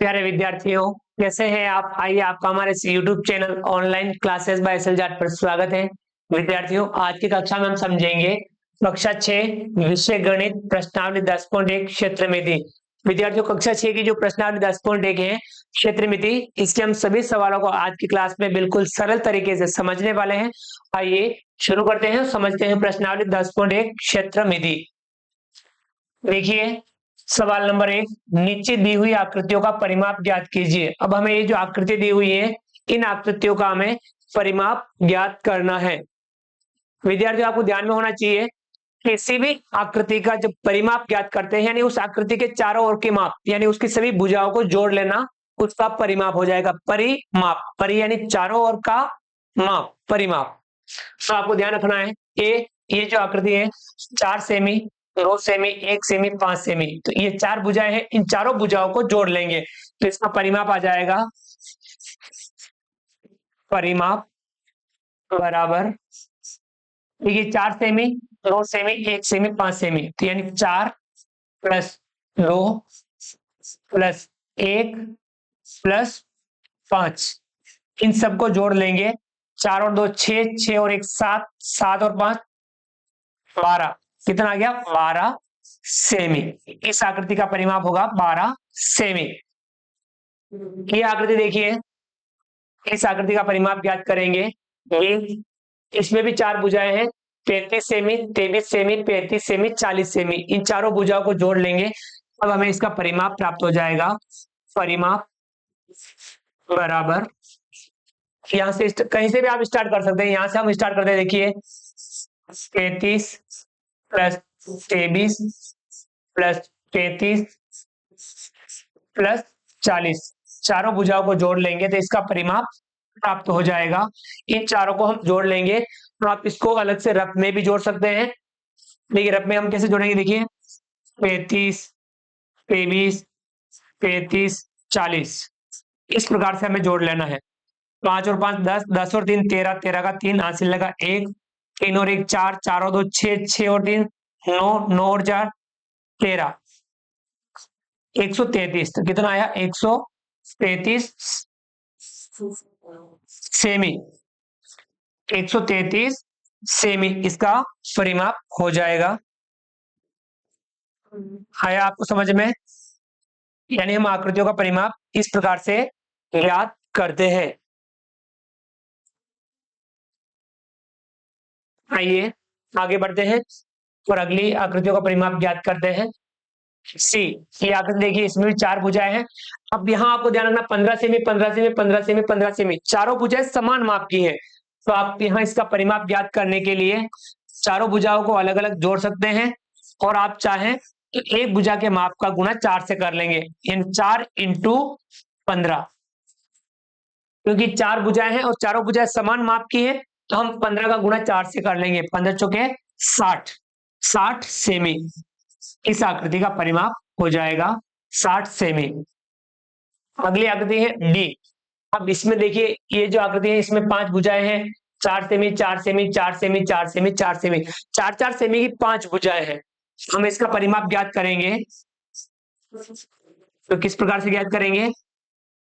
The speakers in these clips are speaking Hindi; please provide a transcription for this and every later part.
प्यारे विद्यार्थियों, कैसे हैं आप? आइए, आपका हमारे YouTube channel online classes by SL Jat पर स्वागत है। विद्यार्थियों, आज की कक्षा में हम समझेंगे कक्षा 6 विषय गणित प्रश्नावली 10.1 क्षेत्र मिति। विद्यार्थियों, कक्षा 6 की जो प्रश्नावली 10.1 है क्षेत्र मिति, इसके हम सभी सवालों को आज की क्लास में बिल्कुल सरल तरीके से समझने वाले हैं। आइए शुरू करते हैं, समझते हैं प्रश्नावली 10.1 क्षेत्र मिति। देखिए, सवाल नंबर 1, नीचे दी हुई आकृतियों का परिमाप ज्ञात कीजिए। अब हमें ये जो आकृति दी हुई है, इन आकृतियों का हमें परिमाप ज्ञात करना है। विद्यार्थियों, आपको ध्यान में होना चाहिए, किसी भी आकृति का जब परिमाप ज्ञात करते हैं, यानी उस आकृति के चारों ओर के माप, यानी उसकी सभी भुजाओं को जोड़ लेना, उसका परिमाप हो जाएगा। परिमाप, परि यानी चारों ओर का माप, परिमाप। तो आपको ध्यान रखना है, ये जो आकृति है 4 सेमी, 2 सेमी, 1 सेमी, 5 सेमी, तो ये 4 भुजाएं हैं, इन चारों भुजाओं को जोड़ लेंगे तो इसका परिमाप आ जाएगा। परिमाप बराबर, देखिए 4 सेमी, 2 सेमी, 1 सेमी, 5 सेमी, तो यानी 4 प्लस 2 प्लस 1 प्लस 5, इन सबको जोड़ लेंगे। 4 और 2 6, 6 और 1 7, 7 और 5 12, कितना आ गया? 12 सेमी। इस आकृति का परिमाप होगा 12 सेमी। ये आकृति देखिए, इस आकृति का परिमाप ज्ञात करेंगे। ये इसमें भी 4 भुजाएं हैं, 33 सेमी, 23 सेमी, 35 सेमी, 40 सेमी, इन चारों भुजाओं को जोड़ लेंगे, अब हमें इसका परिमाप प्राप्त हो जाएगा। परिमाप बराबर, यहां से कहीं से भी आप स्टार्ट कर सकते हैं, यहां से हम स्टार्ट करते हैं। देखिए 33 प्लस 23 प्लस 33 प्लस 40, चारों भुजाओं को जोड़ लेंगे तो इसका परिमाप प्राप्त हो जाएगा। इन चारों को हम जोड़ लेंगे, तो आप इसको अलग से रफ में भी जोड़ सकते हैं। देखिए रफ में हम कैसे जोड़ेंगे, देखिए 35 23 35 40, इस प्रकार से हमें जोड़ लेना है। 5 और 5 10, 10 और 3 13, 13 का 3 हासिल लगा 1, 3 और 1 4, 4 और 2 6, 6 और 3 9, 9 और 4 13, 133, तो कितना आया? 133 सेमी, 133 सेमी इसका परिमाप हो जाएगा। आया आपको समझ में? यानी हम आकृतियों का परिमाप इस प्रकार से ज्ञात करते हैं। आइए आगे बढ़ते हैं और अगली आकृतियों का परिमाप ज्ञात करते हैं। सी, ये आकृति देखिए, इसमें भी 4 भुजाएं हैं। अब यहाँ आपको ध्यान रखना, 15 सेमी, 15 सेमी, 15 सेमी, 15 सेमी, चारों भुजाएं समान माप की हैं। तो आप यहाँ इसका परिमाप ज्ञात करने के लिए चारों भुजाओं को अलग अलग जोड़ सकते हैं, और आप चाहें तो एक भुजा के माप का गुणा 4 से कर लेंगे, यानी 4 इंटू 15। क्योंकि 4 भुजाएं हैं और चारों भुजाएं समान माप की है, तो हम 15 का गुणा 4 से कर लेंगे, 15 चौके 60, 60 सेमी इस आकृति का परिमाप हो जाएगा, 60 सेमी। अगली आकृति है डी। अब इसमें देखिए, ये जो आकृति है इसमें 5 भुजाएं हैं, 4 semi, 4 semi, 4 semi, 4 semi, 4 semi, 4 semi की 5 भुजाएं हैं। हम इसका परिमाप ज्ञात करेंगे, तो किस प्रकार से ज्ञात करेंगे?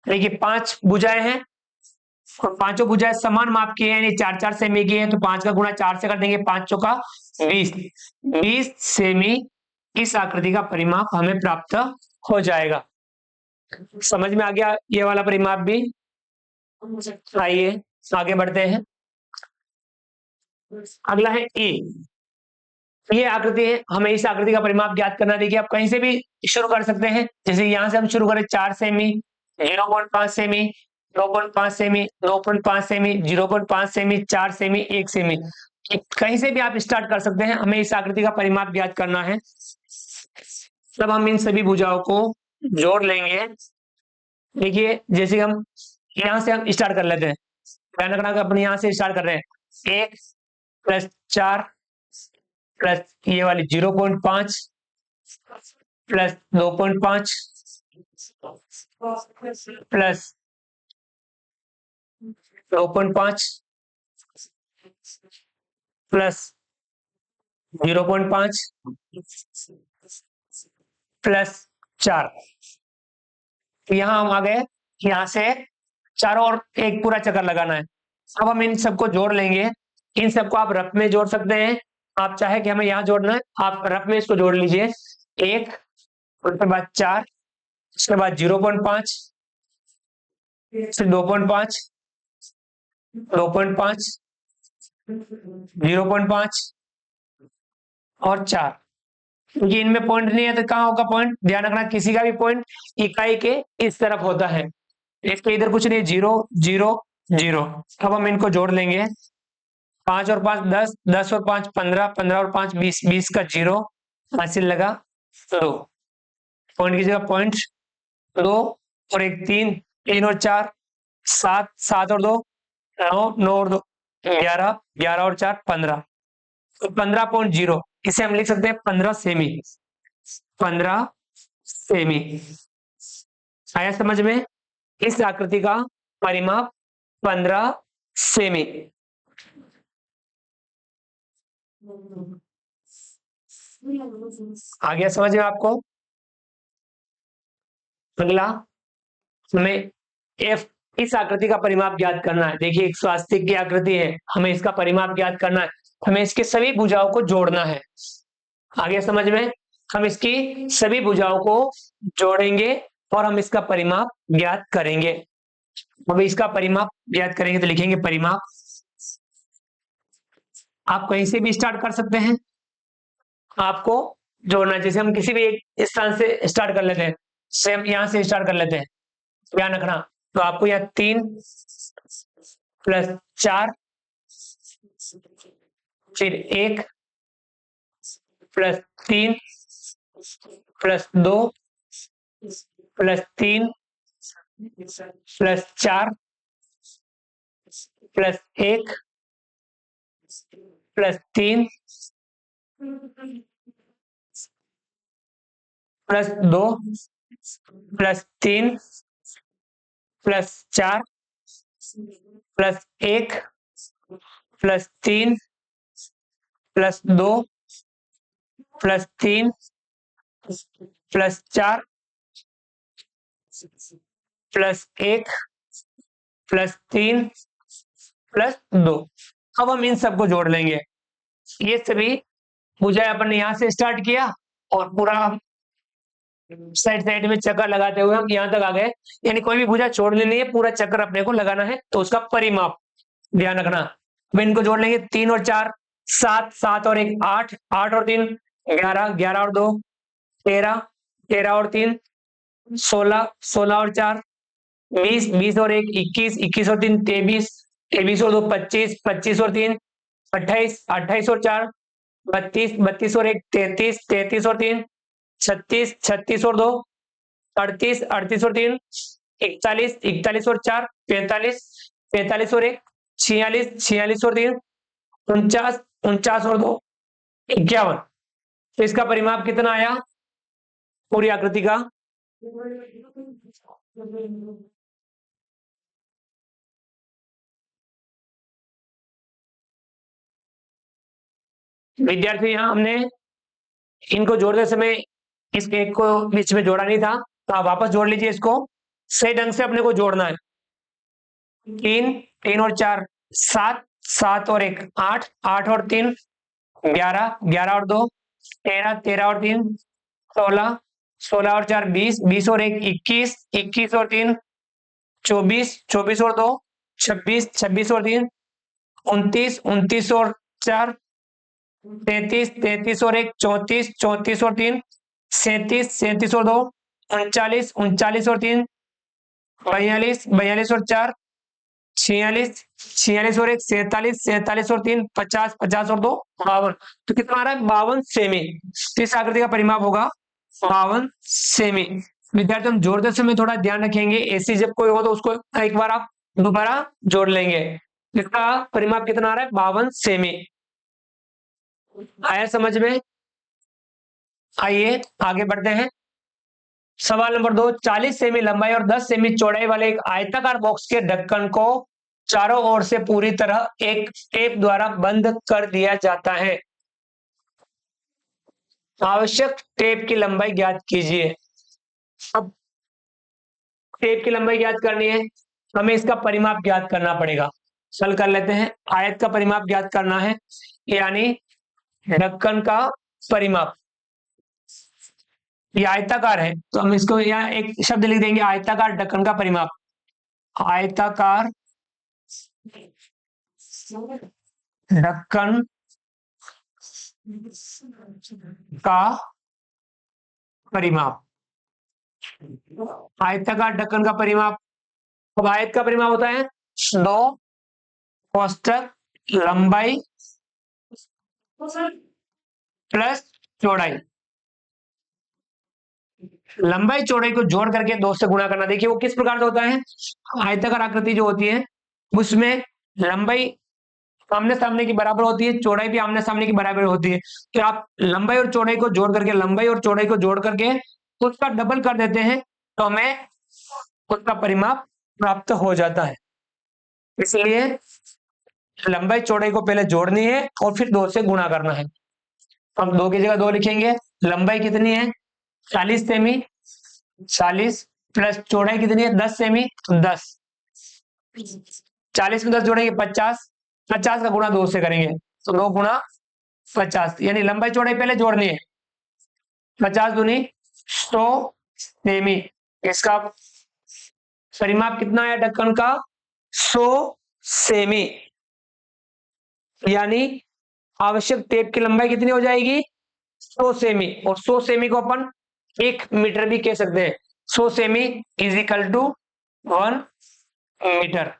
देखिए 5 भुजाएं हैं और पांचों भुजाएं समान माप की है, यानी 4 सेमी की है, तो 5 का गुणा 4 से कर देंगे, 5 चौका 20, 20 सेमी इस आकृति का परिमाप हमें प्राप्त हो जाएगा। समझ में आ गया ये वाला परिमाप भी? आइए आगे बढ़ते हैं। अगला है ए। ये आकृति है, हमें इस आकृति का परिमाप ज्ञात करना। देखिए आप कहीं से भी शुरू कर सकते हैं, जैसे यहां से हम शुरू करें 4 semi, 0.5 semi, 2.5 semi, 2.5 semi, 0.5 semi, 4 semi, 1 semi, कहीं से भी आप स्टार्ट कर सकते हैं। हमें इस आकृति का परिमाप ज्ञात करना है, तब हम इन सभी भुजाओं को जोड़ लेंगे। देखिए जैसे हम यहां से हम स्टार्ट कर लेते हैं, ध्यान रखना कि अपने यहां से स्टार्ट कर रहे हैं। 1 प्लस 4 प्लस ये वाली 0.5 प्लस 2.5 प्लस 2.5 प्लस 0.5 प्लस 4, तो यहाँ हम आ गए, यहाँ से चारों ओर एक पूरा चक्कर लगाना है। अब हम इन सबको जोड़ लेंगे। इन सबको आप रफ में जोड़ सकते हैं, आप चाहे कि हमें यहाँ जोड़ना है, आप रफ में इसको जोड़ लीजिए। एक, उसके बाद 4, उसके बाद 0.5, फिर 2.5, 2.5, 0.5 और 4। क्योंकि इनमें पॉइंट नहीं है तो कहाँ होगा पॉइंट, ध्यान रखना किसी का भी पॉइंट इकाई के इस तरफ होता है। इसके इधर कुछ नहीं, 0 0 0। अब हम इनको जोड़ लेंगे। 5 और 5 10, 10 और 5 15, 15 और 5 20, 20 का 0 हासिल लगा 2। पॉइंट की जगह पॉइंट 2 और एक 3, 3 और 4 7, 7 और 2 9, 9 और 2 11, 11 और 4 15, तो 15.0। इसे हम लिख सकते हैं 15 सेमी। 15 सेमी आया समझ में? इस आकृति का परिमाप 15 सेमी। आ गया समझ में आपको? अगला हमें एफ, इस आकृति का परिमाप ज्ञात करना है। देखिए एक स्वास्तिक की आकृति है, हमें इसका परिमाप ज्ञात करना है। हमें इसके सभी भुजाओं को जोड़ना है। आगे समझ में? हम इसकी सभी भुजाओं को जोड़ेंगे और हम इसका परिमाप ज्ञात करेंगे। अब इसका परिमाप ज्ञात करेंगे तो लिखेंगे परिमाप। आप कहीं से भी स्टार्ट कर सकते हैं, आपको जोड़ना है। जैसे हम किसी भी एक स्थान से स्टार्ट कर लेते हैं, सेम यहां से स्टार्ट कर लेते हैं, ध्यान रखना। तो आपको यहाँ 3 + 4, फिर 1 + 3 + 2 + 3 + 4 + 1 + 3 + 2 + 3 + 4 + 1 + 3 + 2 + 3 + 4 + 1 + 3 + 2। अब हम इन सबको जोड़ लेंगे। ये सभी भुजाएं अपन ने यहां से स्टार्ट किया और पूरा साइड साइड में चक्कर लगाते हुए हम यहां तक आ गए। यानी कोई भी भुजा छोड़नी नहीं है, पूरा चक्कर अपने को लगाना है, तो उसका परिमाप ध्यान रखना। अब इनको जोड़ लेंगे। 3 और 4 7, 7 और 1 8, 8 और 3 11, 11 और 2 13, 13 और 3 16, 16 और 4 20, 20 और 1 21, 21 और 3 23, 23 और 2 25, 25 और 3 28, 28 और 4 32, 32 और 1 33, 33 और 3 36, 36 और 2 38, 38 और 3 41, 41 और 4 45, 45 और 1 46, 46 और 3 49, 49 और 2 51। तो इसका परिमाप कितना आया पूरी आकृति का? विद्यार्थी यहाँ हमने इनको जोड़ते समय इस एक को बीच में जोड़ा नहीं था, तो आप वापस जोड़ लीजिए। इसको सही ढंग से अपने को जोड़ना है। 3, 3 और 4 7, 7 और 1 8, 8 और 3 11, 11 और 2 13, 13 और 3 16, 16 और 4 20, 20 और 1 21, 21 और 3 24, 24 और 2 26, 26 और 3 29, 29 और 4 33, 33 और 1 34, 34 और 3 37, 37 और 2 39, 39 और 3 42, 42 और 4 46, 46 और 1 47, 47 और 3 50, 50 और 2 52। तो कितना आ रहा है? 52 सेमी। तो इस आकृति का परिमाप होगा 52 सेमी। विद्यार्थी हम जोड़ते समय थोड़ा ध्यान रखेंगे, ऐसी जब कोई हो तो उसको एक बार आप दोबारा जोड़ लेंगे। इसका परिमाप कितना आ रहा है? 52 सेमी। आया समझ में? आइए आगे बढ़ते हैं। सवाल नंबर 2, 40 सेमी लंबाई और 10 सेमी चौड़ाई वाले एक आयताकार बॉक्स के ढक्कन को चारों ओर से पूरी तरह एक टेप द्वारा बंद कर दिया जाता है। आवश्यक टेप की लंबाई ज्ञात कीजिए। अब टेप की लंबाई ज्ञात करनी है, हमें इसका परिमाप ज्ञात करना पड़ेगा। चल कर लेते हैं। आयत का परिमाप ज्ञात करना है, यानी ढक्कन का परिमाप। ये आयताकार है तो हम इसको यहाँ एक शब्द लिख देंगे, आयताकार ढक्कन का परिमाप। आयताकार ढक्कन का परिमाप। आयताकार ढक्कन का परिमाप। अब आयत का परिमाप होता है 2 कोष्ठक लंबाई प्लस चौड़ाई। लंबाई चौड़ाई को जोड़ करके 2 से गुणा करना। देखिए वो किस प्रकार से होता है, आयताकार आकृति जो होती है उसमें लंबाई आमने सामने की बराबर होती है, चौड़ाई भी आमने सामने की बराबर होती है। तो आप लंबाई और चौड़ाई को जोड़ करके, लंबाई और चौड़ाई को जोड़ करके उसका डबल कर देते हैं तो हमें उसका परिमाप प्राप्त हो जाता है। इसलिए लंबाई चौड़ाई को पहले जोड़नी है और फिर 2 से गुणा करना है। हम 2 की जगह 2 लिखेंगे। लंबाई कितनी है 40 सेमी, 40 प्लस चौड़ाई कितनी है 10 सेमी, 10। 40 में 10 जोड़ेंगे 50, 50 का गुणा 2 से करेंगे तो 2 गुणा 50, यानी लंबाई चौड़ाई पहले जोड़नी है। 50 दूनी 100 सेमी। इसका परिमाप कितना है ढक्कन का 100 सेमी, यानी आवश्यक टेप की लंबाई कितनी हो जाएगी 100 सेमी। और 100 सेमी को अपन 1 मीटर भी कह सकते हैं। 100 सेमी इज इक्वल टू 1 मीटर।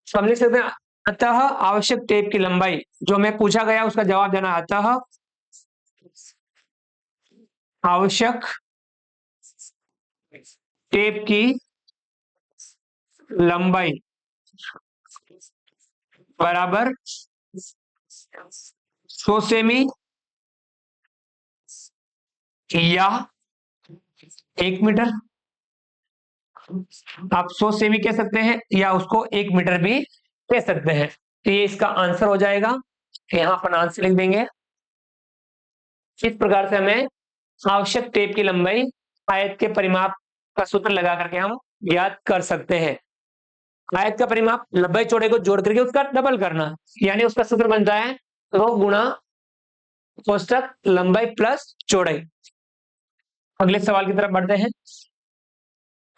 हम लिख सकते हैं अतः आवश्यक टेप की लंबाई, जो मैं पूछा गया उसका जवाब देना। अतः आवश्यक टेप की लंबाई बराबर 100 सेमी या 1 मीटर। आप 100 सेमी कह सकते हैं या उसको 1 मीटर भी कह सकते हैं। तो ये इसका आंसर हो जाएगा। यहां पर आंसर लिख देंगे। इस प्रकार से हमें आवश्यक टेप की लंबाई आयत के परिमाप का सूत्र लगा करके हम ज्ञात कर सकते हैं। आयत का परिमाप लंबाई चौड़ाई को जोड़ करके उसका डबल करना, यानी उसका सूत्र बनता है 2 गुणा कोष्ठक लंबाई प्लस चौड़ाई। अगले सवाल की तरफ बढ़ते हैं।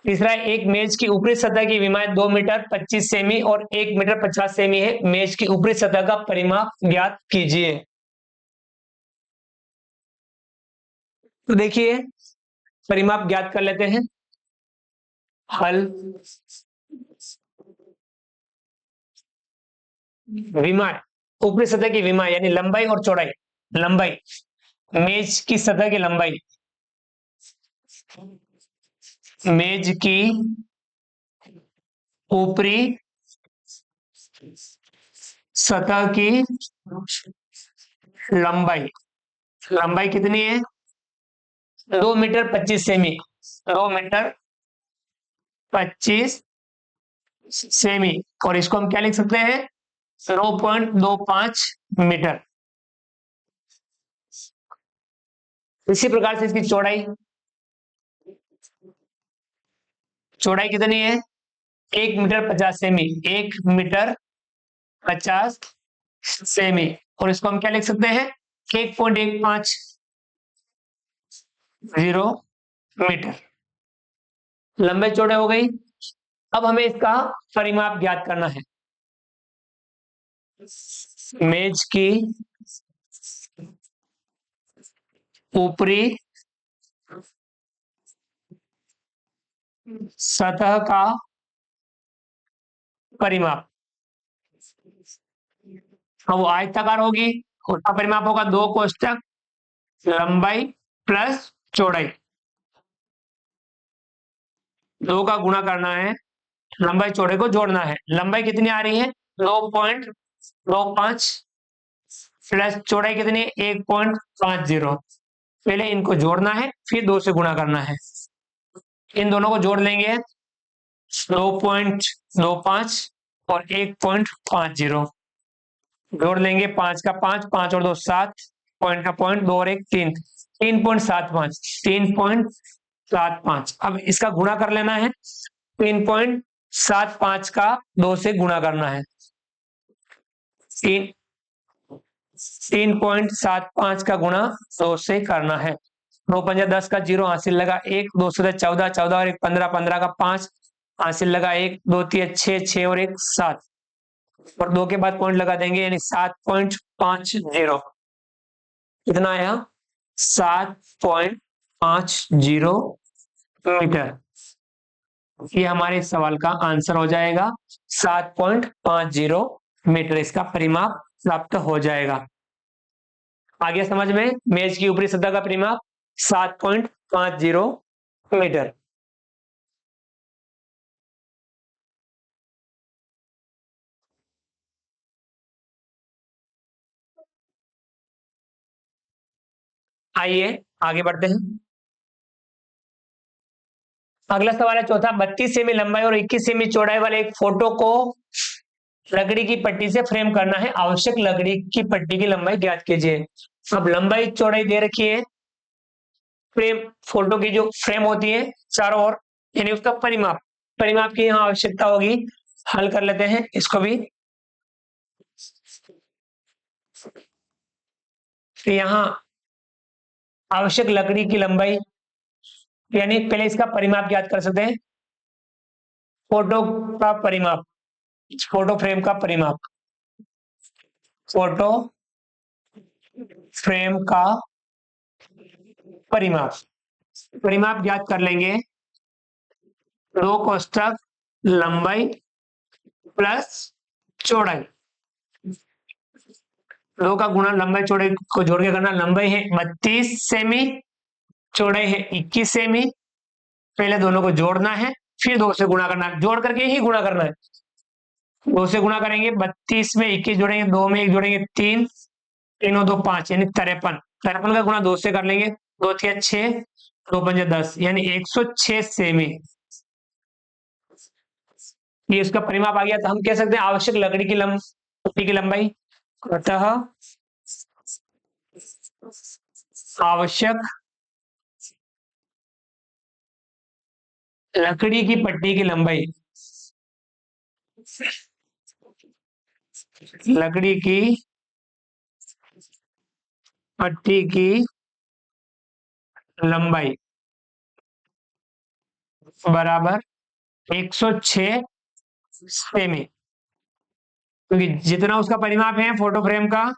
तीसरा, एक मेज की ऊपरी सतह की विमाएं 2 मीटर 25 सेमी और 1 मीटर 50 सेमी है। मेज की ऊपरी सतह का परिमाप ज्ञात कीजिए। तो देखिए परिमाप ज्ञात कर लेते हैं। हल। विमाएं, ऊपरी सतह की विमाएं यानी लंबाई और चौड़ाई। लंबाई, मेज की सतह की लंबाई, मेज की ऊपरी सतह की लंबाई, लंबाई कितनी है 2 मीटर 25 सेमी। 2 मीटर 25 सेमी, और इसको हम क्या लिख सकते हैं 0.25 मीटर। इसी प्रकार से इसकी चौड़ाई, चौड़ाई कितनी है 1 मीटर 50 सेमी। 1 मीटर 50 सेमी, और इसको हम क्या लिख सकते हैं 1.150 मीटर। लंबाई चौड़ाई हो गई। अब हमें इसका परिमाप ज्ञात करना है। मेज की ऊपरी सतह का परिमाप, अब वो आयताकार होगी, उसका परिमाप होगा 2 कोष्ठक लंबाई प्लस चौड़ाई। 2 का गुणा करना है, लंबाई चौड़ाई को जोड़ना है। लंबाई कितनी आ रही है 2.25 प्लस चौड़ाई कितनी है 1.50। पहले इनको जोड़ना है फिर 2 से गुणा करना है। इन दोनों को जोड़ लेंगे 2.25 और 1.50 जोड़ लेंगे। 5 का 5, 5 और 2 7, पॉइंट का पॉइंट, 2 और 1 3, 3.75, 3.75। अब इसका गुणा कर लेना है, 3.75 का 2 से गुणा करना है, 3.75 का गुणा 2 से करना है। 2×5 = 10 का 0 हासिल लगा 1, 2 से 14, 14 और 1 15, 15 का 5 हासिल लगा 1, 2 3 6, 6 और 1 7 और 2 के बाद पॉइंट लगा देंगे, यानी 7.50। कितना आया? 7.50 मीटर। ये हमारे इस सवाल का आंसर हो जाएगा। 7.50 मीटर इसका परिमाप प्राप्त हो जाएगा। आगे समझ में, मेज की ऊपरी सतह का परिमाप 7.50 मीटर। आइए आगे बढ़ते हैं। अगला सवाल है चौथा, 32 सेमी लंबाई और 21 सेमी चौड़ाई वाले एक फोटो को लकड़ी की पट्टी से फ्रेम करना है। आवश्यक लकड़ी की पट्टी की लंबाई ज्ञात कीजिए। अब लंबाई चौड़ाई दे रखी है, फ्रेम फोटो की जो फ्रेम होती है चारों ओर, यानी उसका परिमाप, परिमाप की यहाँ आवश्यकता होगी। हल कर लेते हैं इसको भी। यहाँ आवश्यक लकड़ी की लंबाई, यानी पहले इसका परिमाप ज्ञात कर सकते हैं। फोटो का परिमाप, फोटो फ्रेम का परिमाप, फोटो फ्रेम का परिमाप, परिमाप ज्ञात कर लेंगे। 2 कोष्ठक लंबाई प्लस चौड़ाई, 2 का गुणा लंबाई चौड़ाई को जोड़ के करना। लंबाई है 32 सेमी, चौड़ाई है 21 सेमी। पहले दोनों को जोड़ना है, फिर 2 से गुणा करना है, जोड़ करके ही गुणा करना है। 2 से गुणा करेंगे, 32 में 21 जोड़ेंगे, 2 में 1 जोड़ेंगे 3, 3 और 2 5, यानी 53। 53 का गुणा 2 से कर लेंगे, 2 3 6, 2 5 10, यानी 106 सेमी। ये उसका परिमाप आ गया। तो हम कह सकते हैं आवश्यक लकड़ी की पट्टी की लंबाई, अतः आवश्यक लकड़ी की पट्टी की लंबाई, लकड़ी की पट्टी की लंबाई बराबर 106 सेमी, क्योंकि जितना उसका परिमाप है फोटो फ्रेम का,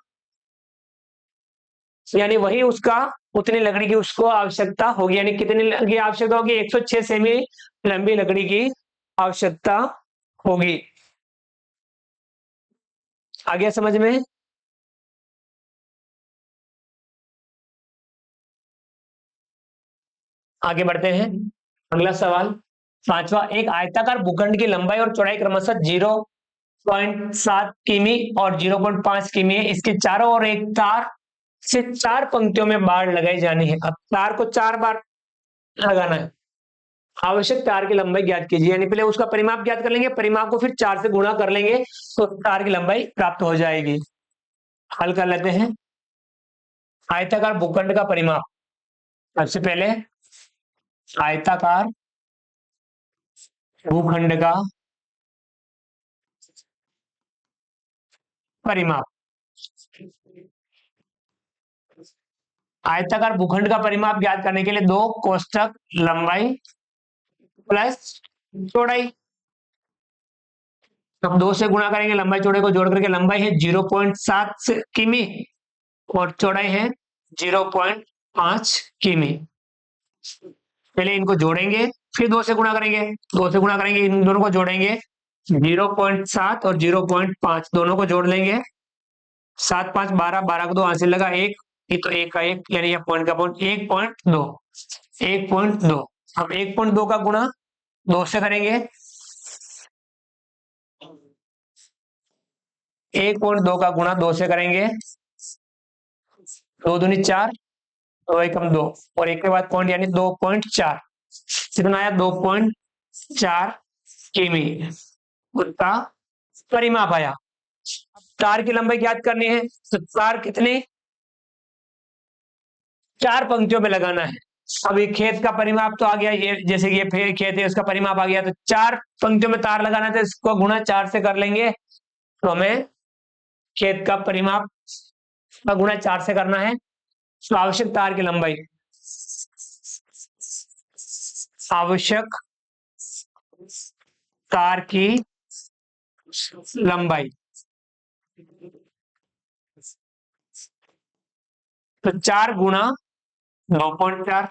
यानी वही उसका, उतनी लकड़ी की उसको आवश्यकता होगी। यानी कितनी लकड़ी की आवश्यकता होगी? 106 सेमी लंबी लकड़ी की आवश्यकता होगी। आ गया समझ में? आगे बढ़ते हैं। अगला सवाल पांचवा, एक आयताकार भूखंड की लंबाई और चौड़ाई क्रमशः 0.7 किमी और 0.5 किमी है। इसके चारों ओर एक तार से 4 पंक्तियों में बाड़ लगाई जानी है। अब तार को 4 बार लगाना है। आवश्यक तार की लंबाई ज्ञात कीजिए, यानी पहले उसका परिमाप ज्ञात कर लेंगे, परिमाप को फिर 4 से गुणा कर लेंगे तो तार की लंबाई प्राप्त हो जाएगी। हल कर लेते हैं। आयताकार भूखंड का परिमाप, सबसे पहले आयताकार भूखंड का परिमाप, आयताकार भूखंड का परिमाप ज्ञात करने के लिए 2 कोष्ठक लंबाई प्लस चौड़ाई, अब 2 से गुणा करेंगे, लंबाई चौड़ाई को जोड़ करके लंबाई है 0.7 किमी और चौड़ाई है 0.5 किमी। पहले इनको जोड़ेंगे, फिर 2 से गुणा करेंगे, 2 से गुणा करेंगे, इन दोनों को जोड़ेंगे, 0.7 और 0.5 दोनों को जोड़ लेंगे। 7 5 12, 12 को 2 हासिल लगा 1, ये तो 1 का 1, यानी ये पॉइंट का पॉइंट 1.2, 1.2। अब 1.2 का गुणा 2 से करेंगे, 1.2 का गुणा 2 से करेंगे, 2 दूनी 4, 2 एकम 2 और 1 के बाद पॉइंट, यानी 2.4। कितना आया? 2.4 किमी उसका परिमाप आया। तार की लंबाई ज्ञात करनी है, तो तार कितने चार पंक्तियों में लगाना है। अब ये खेत का परिमाप तो आ गया, ये जैसे कि ये खेत है उसका परिमाप आ गया, तो चार पंक्तियों में तार लगाना था, इसको गुणा चार से कर लेंगे, तो हमें खेत का परिमाप का गुणा चार से करना है। तो आवश्यक तार की लंबाई, आवश्यक तार की लंबाई, तो चार गुणा 9.4,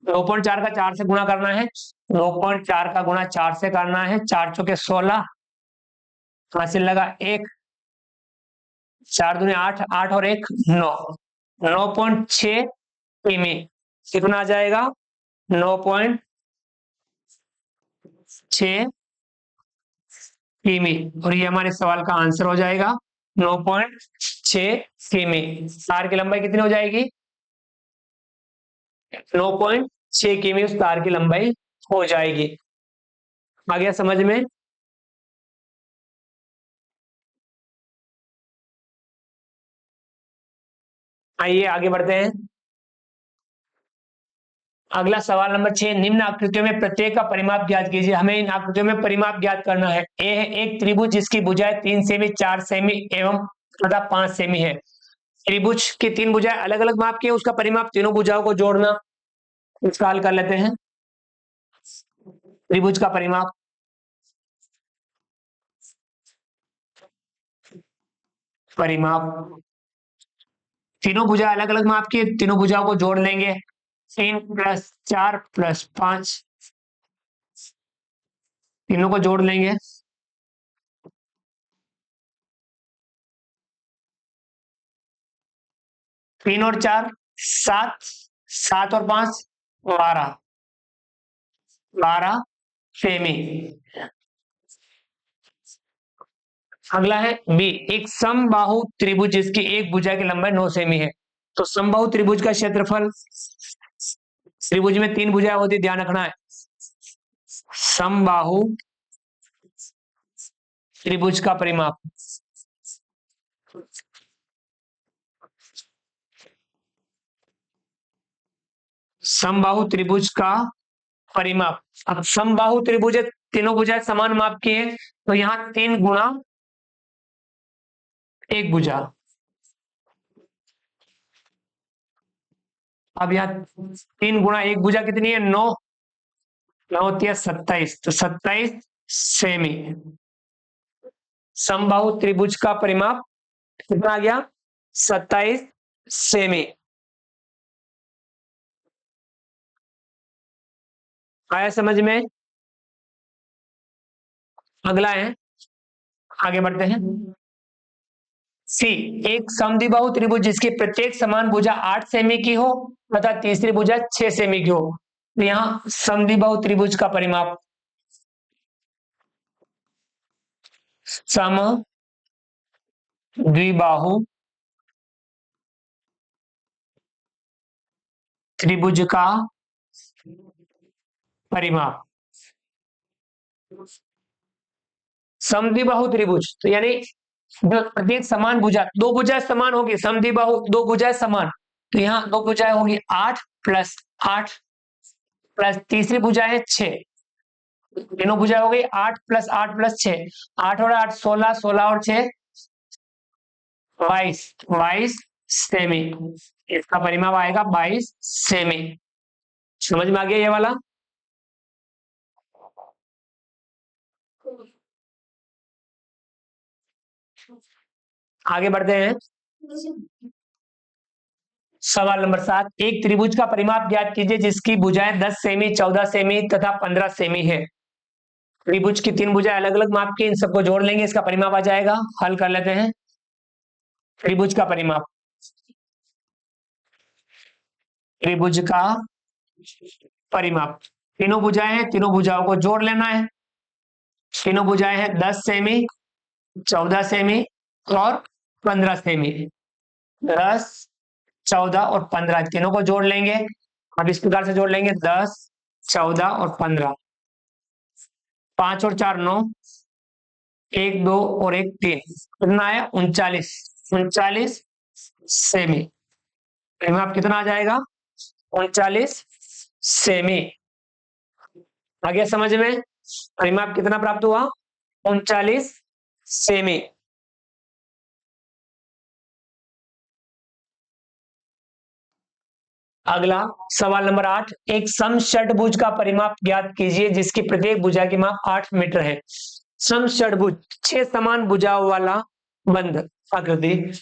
9.4 का चार से गुणा करना है, 9.4 का गुणा चार से करना है, चार चौके 16, हासिल लगा एक, चार दूनी आठ, आठ और एक 9, 9.6 किमी कितना आ जाएगा, 9.6 किमी, और ये हमारे सवाल का आंसर हो जाएगा 9.6 किमी। तार की लंबाई कितनी हो जाएगी, 9.6 किमी उस तार की लंबाई हो जाएगी। आ गया समझ में? आइए आगे बढ़ते हैं। अगला सवाल नंबर 6, निम्न आकृतियों में प्रत्येक का परिमाप ज्ञात कीजिए। हमें इन आकृतियों में परिमाप ज्ञात करना है। ए है एक त्रिभुज जिसकी भुजाएं 3 सेमी, 4 सेमी एवं तथा 5 सेमी है। त्रिभुज की तीन भुजाएं अलग अलग माप की है, उसका परिमाप तीनों भुजाओं को जोड़ना। इसका हल कर लेते हैं। त्रिभुज का परिमाप, परिमाप तीनों भुजा अलग अलग माप की है, तीनों भुजाओं को जोड़ लेंगे। 3 + 4 + 5, तीनों को जोड़ लेंगे। 3 और 4 7, 7 और 5 12, 12 सेमी। अगला है बी, एक समबाहु त्रिभुज जिसकी एक भुजा की लंबाई 9 सेमी है। तो समबाहु त्रिभुज का क्षेत्रफल, त्रिभुज में तीन भुजाएं होती, ध्यान रखना है। समबाहु त्रिभुज का परिमाप, समबाहु त्रिभुज का परिमाप। अब समबाहु त्रिभुज है, तीनों भुजाएं समान माप की है, तो यहां 3 गुणा एक भुजा। अब यहाँ 3 गुणा एक भुजा कितनी है, 9, 9 होती है 27, तो 27 सेमी। समबाहु त्रिभुज का परिमाप कितना आ गया, 27 सेमी। आया समझ में? अगला है, आगे बढ़ते हैं। सी, एक समद्विबाहु त्रिभुज जिसकी प्रत्येक समान भुजा 8 सेमी की हो तथा तीसरी भुजा 6 सेमी की हो। तो यहां समद्विबाहु त्रिभुज का परिमाप, सम द्विबाहु त्रिभुज का परिमाप, समद्विबाहु त्रिभुज तो यानी प्रत्येक समान भुजा, दो भुजाएं समान होगी, समद्विबाहु दो भुजाएं समान, तो यहाँ दो भुजाएं होगी 8 + 8 प्लस तीसरी भुजा है 6, तीनों भुजा हो गई 8 + 8 + 6, 8 और 8 16, 16 और 6 22, 22 सेमी। इसका परिमाप आएगा 22 सेमी। समझ में आ गया ये वाला? आगे बढ़ते हैं। सवाल नंबर 7, एक त्रिभुज का परिमाप ज्ञात कीजिए जिसकी भुजाएं 10 सेमी, 14 सेमी तथा 15 सेमी है। त्रिभुज की तीन भुजाएं अलग अलग माप की, इन सबको जोड़ लेंगे, इसका परिमाप आ जाएगा। हल कर लेते हैं। त्रिभुज का परिमाप, त्रिभुज का परिमाप, तीनों भुजाएं हैं, तीनों भुजाओं को जोड़ लेना है। तीनों भुजाएं हैं 10 सेमी, 14 सेमी और 15 सेमी। 10, 14 और 15 तीनों को जोड़ लेंगे। अब इस प्रकार से जोड़ लेंगे, 10, 14 और 15, 5 और 4 9, 1 2 और 1 3, कितना आया 39, 39 सेमी। परिमाप कितना आ जाएगा? 39 सेमी। आ गया समझ में? परिमाप कितना प्राप्त हुआ? 39 सेमी। अगला सवाल नंबर 8, एक समषटभुज का परिमाप ज्ञात कीजिए जिसकी प्रत्येक भुजा की माप 8 मीटर है। समषटभुज 6 समान भुजाओं वाला बंद आकृति।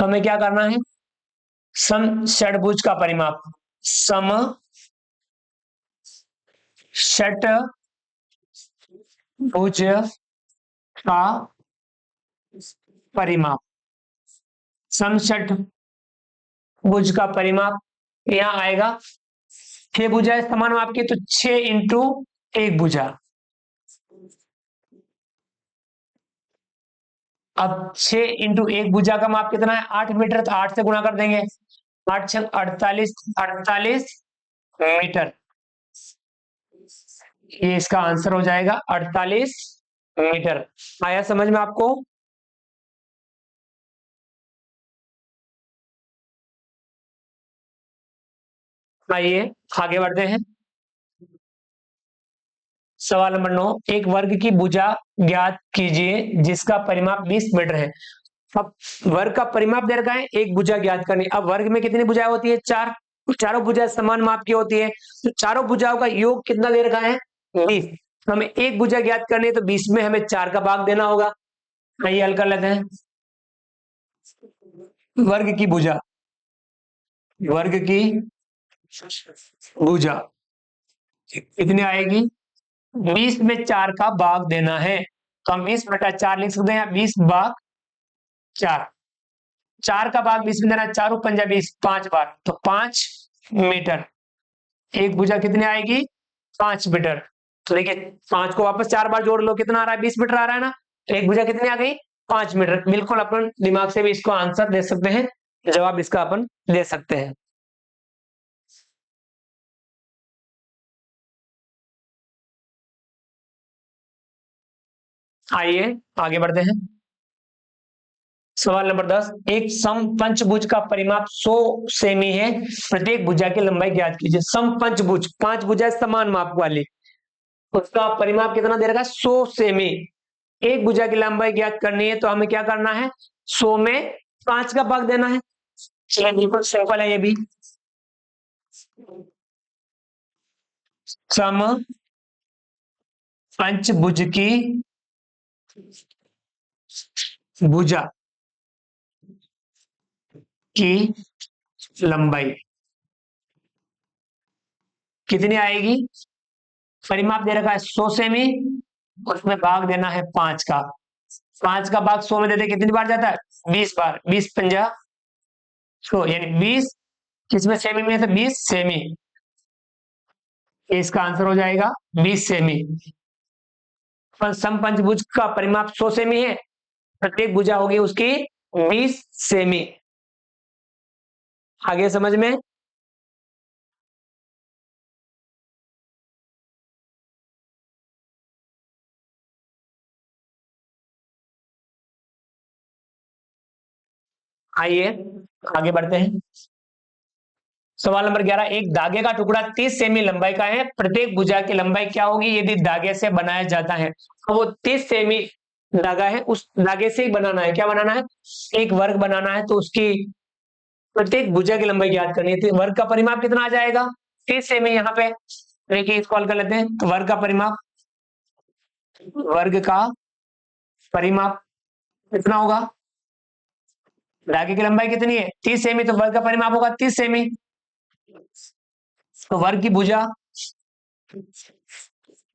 हमें क्या करना है? समषटभुज का परिमाप, सम षटभुज का परिमाप, समषटभुज का परिमाप यहां आएगा। 6 भुजाएं समान माप की, तो 6 इंटू 1 भुजा। अब 6 इंटू 1 भुजा का माप कितना है? 8 मीटर, तो 8 से गुणा कर देंगे। 8 छक 48, 48 मीटर। ये इसका आंसर हो जाएगा 48 मीटर। आया समझ में आपको? आइए आगे बढ़ते हैं। सवाल नंबर 9, एक वर्ग की भुजा ज्ञात कीजिए जिसका परिमाप 20 मीटर है। अब वर्ग का परिमाप दे रखा है, एक भुजा ज्ञात करनी। अब वर्ग में कितनी भुजाएं होती है? 4। चारों भुजाएं समान माप की होती है, तो चारों भुजाओं का योग कितना दे रखा है? 20। तो हमें एक भुजा ज्ञात करनी है, तो 20 में हमें 4 का भाग देना होगा। आइए हल कर लेते हैं। वर्ग की भुजा, वर्ग की भुजा कितनी आएगी? 20 में 4 का भाग देना है, तो हम 20/4 लिख सकते हैं। 20/4, 4 का भाग 20 में देना है, 4 पंजा 20, 5 बार, तो 5 मीटर। एक भुजा कितनी आएगी? 5 मीटर। तो देखिए 5 को वापस 4 बार जोड़ लो, कितना आ रहा है? 20 मीटर आ रहा है ना। तो एक भुजा कितनी आ गई? 5 मीटर। बिल्कुल अपन दिमाग से भी इसको आंसर दे सकते हैं, जवाब इसका अपन दे सकते हैं। आइए आगे बढ़ते हैं। सवाल नंबर 10, एक समपंचभुज का परिमाप 100 सेमी है, प्रत्येक भुजा की लंबाई ज्ञात कीजिए। समपंचभुज, 5 भुजाएं समान माप वाली, उसका परिमाप कितना दे रखा है? 100 सेमी। एक भुजा की लंबाई ज्ञात करनी है, तो हमें क्या करना है? 100 में 5 का भाग देना है। चलिए बिल्कुल सिंपल है ये भी। सम पंचभुज की भुजा की लंबाई कितनी आएगी? परिमाप दे रखा है 100 सेमी, उसमें भाग देना है 5 का। 5 का भाग 100 में देते कितनी बार जाता है? 20 बार। 20×5, यानी 20 किसमें सेमी में? तो 20 सेमी। इसका आंसर हो जाएगा 20 सेमी। समपंचभुज का परिमाप 100 सेमी है, प्रत्येक भुजा होगी उसकी 20 सेमी। आगे समझ में? आइए आगे बढ़ते हैं। सवाल नंबर 11, एक धागे का टुकड़ा 30 सेमी लंबाई का है, प्रत्येक भुजा की लंबाई क्या होगी यदि धागे से बनाया जाता है? तो वो 30 सेमी धागा है, उस धागे से ही बनाना है। क्या बनाना है? एक वर्ग बनाना है, तो उसकी प्रत्येक भुजा की लंबाई ज्ञात करनी है। तो वर्ग का परिमाप कितना आ जाएगा? 30 सेमी। यहाँ पे देखिए इसको हल कर लेते हैं। तो वर्ग का परिमाप, वर्ग का परिमाप कितना होगा? धागे की लंबाई कितनी है? 30 सेमी, तो वर्ग का परिमाप होगा 30 सेमी। तो वर्ग की भुजा,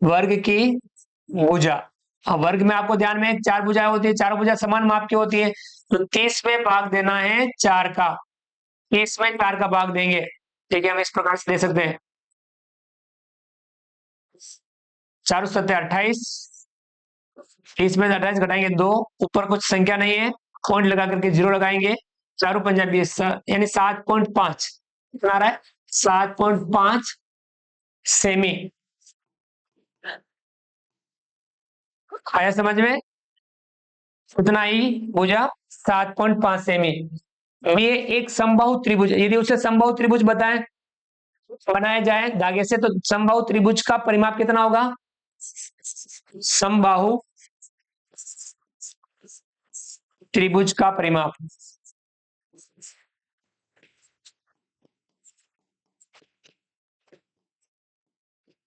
वर्ग की भुजा, अब वर्ग में आपको ध्यान में 4 भुजाएं होती है, चारों भुजा समान माप की होती है, तो 30 में भाग देना है 4 का। 30 में 4 का भाग देंगे, ठीक है, हम इस प्रकार से दे सकते हैं। 4×7 = 28, 30 में से 28 घटाएंगे 2, ऊपर कुछ संख्या नहीं है, पॉइंट लगा करके 0 लगाएंगे। 4×5 = 20, यानी 7.5। कितना आ रहा है? 7.5 सेमी। आया समझ में? उतना ही भुजा 7.5 सेमी। ये एक समबाहु त्रिभुज, यदि उसे समबाहु त्रिभुज बनाया जाए धागे से, तो समबाहु त्रिभुज का परिमाप कितना होगा? समबाहु त्रिभुज का परिमाप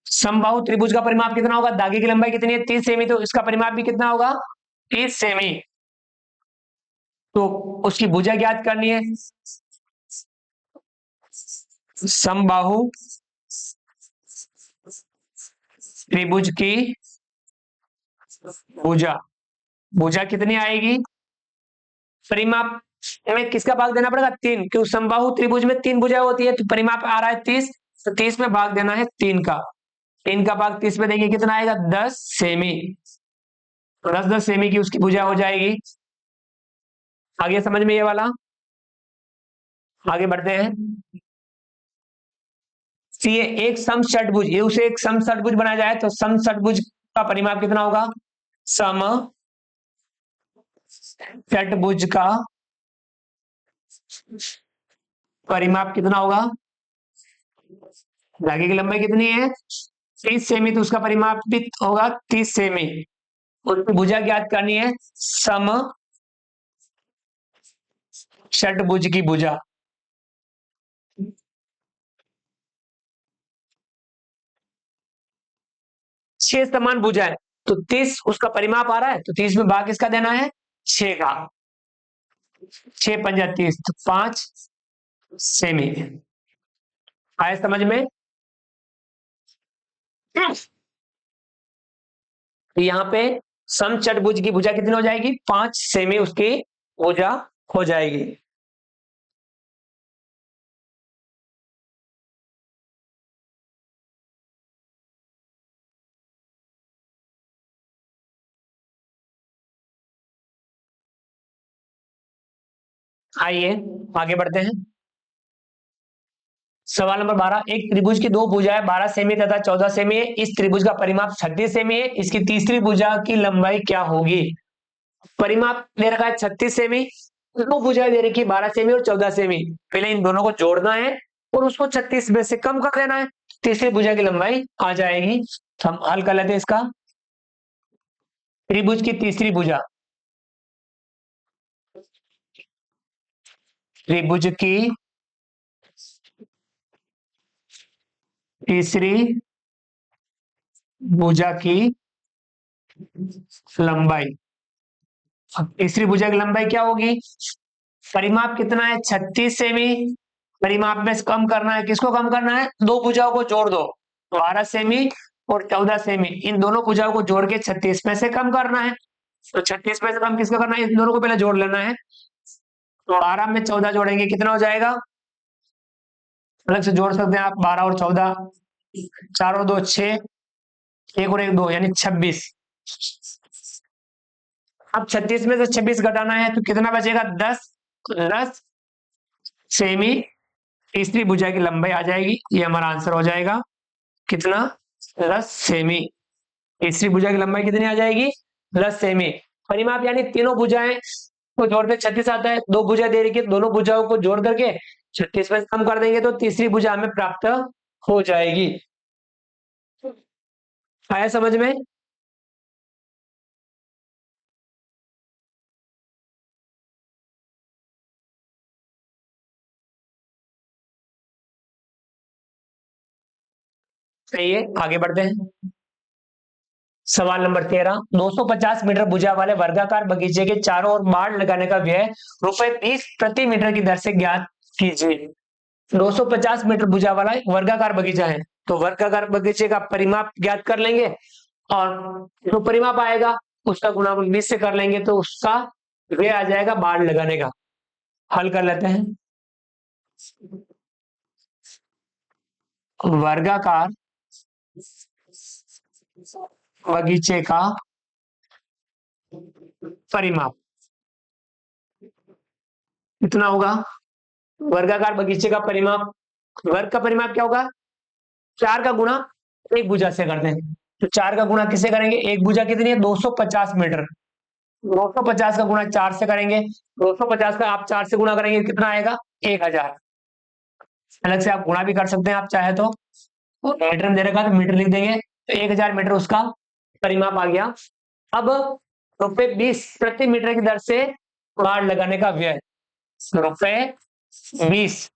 समबाहु त्रिभुज का परिमाप कितना होगा? धागे की लंबाई कितनी है? 30 सेमी, तो इसका परिमाप भी कितना होगा? 30 सेमी। तो उसकी भुजा ज्ञात करनी है। समबाहु त्रिभुज की भुजा, भुजा कितनी आएगी? परिमाप में किसका भाग देना पड़ेगा? 3, क्यों? समबाहु त्रिभुज में 3 भुजा होती है, तो परिमाप आ रहा है 30, तो 30 में भाग देना है 3 का। 3 का भाग 30 में देंगे, कितना आएगा? 10 सेमी। 10 सेमी की उसकी भुजा हो जाएगी। आगे समझ में ये वाला? आगे बढ़ते हैं। ये एक सम षटभुज, ये उसे एक सम षटभुज बनाया जाए, तो सम षटभुज का परिमाप कितना होगा? सम षटभुज का परिमाप कितना होगा? धागे की लंबाई कितनी है? 30 सेमी, तो उसका परिमाप भी होगा 30 सेमी। उसकी भुजा ज्ञात करनी है, सम षटभुज की भुजा। छह समान भुजाएं, तो 30 उसका परिमाप आ रहा है, तो 30 में भाग किसका देना है? 6 का। 6 पंजा 30, तो 5 सेमी। आया समझ में? तो यहाँ पे सम षटभुज की भुजा कितनी हो जाएगी? 5 सेमी उसकी भुजा हो जाएगी। आइए आगे बढ़ते हैं। सवाल नंबर 12, एक त्रिभुज की दो भुजाएं 12 सेमी तथा 14 सेमी है। इस त्रिभुज का परिमाप 36 सेमी है। इसकी तीसरी भुजा की लंबाई क्या होगी? परिमाप दे रखा है 36 सेमी, दो भुजाएं दे रखी है 12 सेमी और 14 सेमी। पहले इन दोनों को जोड़ना है और उसको 36 में से कम कर देना है, तीसरी भुजा की लंबाई आ जाएगी। तो हम हल कर लेते हैं इसका। त्रिभुज की तीसरी भुजा, त्रिभुज की तीसरी भुजा की लंबाई, अब तीसरी भुजा की लंबाई क्या होगी? परिमाप कितना है? 36 सेमी। परिमाप में से कम करना है, किसको कम करना है? दो भुजाओं को जोड़ दो, 12 सेमी और 14 सेमी, इन दोनों भुजाओं को जोड़ के 36 में से कम करना है। तो 36 में से कम किसको करना है? इन दोनों को पहले जोड़ लेना है। तो 12 में 14 जोड़ेंगे, कितना हो जाएगा? अलग से जोड़ सकते हैं आप, 12 और 14, 4 और 2 6, 1 और 1 2, यानी 26। अब 36 में से 26 घटाना है, तो कितना बचेगा? 10 सेमी तीसरी भुजा की लंबाई आ जाएगी। ये हमारा आंसर हो जाएगा। कितना? 10 सेमी। तीसरी भुजा की लंबाई कितनी आ जाएगी? 10 सेमी। परिमाप यानी तीनों भुजाएं को जोड़ते 36 आता है, दो भुजा दे रखी है, दोनों भुजाओं को जोड़ करके 36 में कम कर देंगे, तो तीसरी भुजा हमें प्राप्त हो जाएगी। आया समझ में? सही है, आगे बढ़ते हैं। सवाल नंबर 13, 250 मीटर भुजा वाले वर्गाकार बगीचे के चारों ओर बाड़ लगाने का व्यय ₹20 प्रति मीटर की दर से ज्ञात कीजिए। 250 मीटर भुजा वाला एक वर्गाकार बगीचा है, तो वर्गाकार बगीचे का परिमाप ज्ञात कर लेंगे और जो परिमाप आएगा उसका गुणा 20 से कर लेंगे, तो उसका व्यय आ जाएगा बाड़ लगाने का। हल कर लेते हैं। वर्गाकार बगीचे का परिमाप कितना होगा? वर्गाकार बगीचे का परिमाप, वर्ग का परिमाप क्या होगा? 4 का गुणा एक भुजा से करते हैं, तो 4 का गुणा किससे करेंगे? एक भुजा कितनी है? 250 मीटर। 250 का गुणा 4 से करेंगे, 250 का आप 4 से गुणा करेंगे कितना आएगा? 1000। अलग से आप गुणा भी कर सकते हैं आप चाहे तो, और मीटर में दे रखा है तो मीटर लिख देंगे, तो 1000 मीटर उसका परिमाप आ गया। अब ₹20 प्रति मीटर की दर से बाड़ लगाने का व्यय, ₹20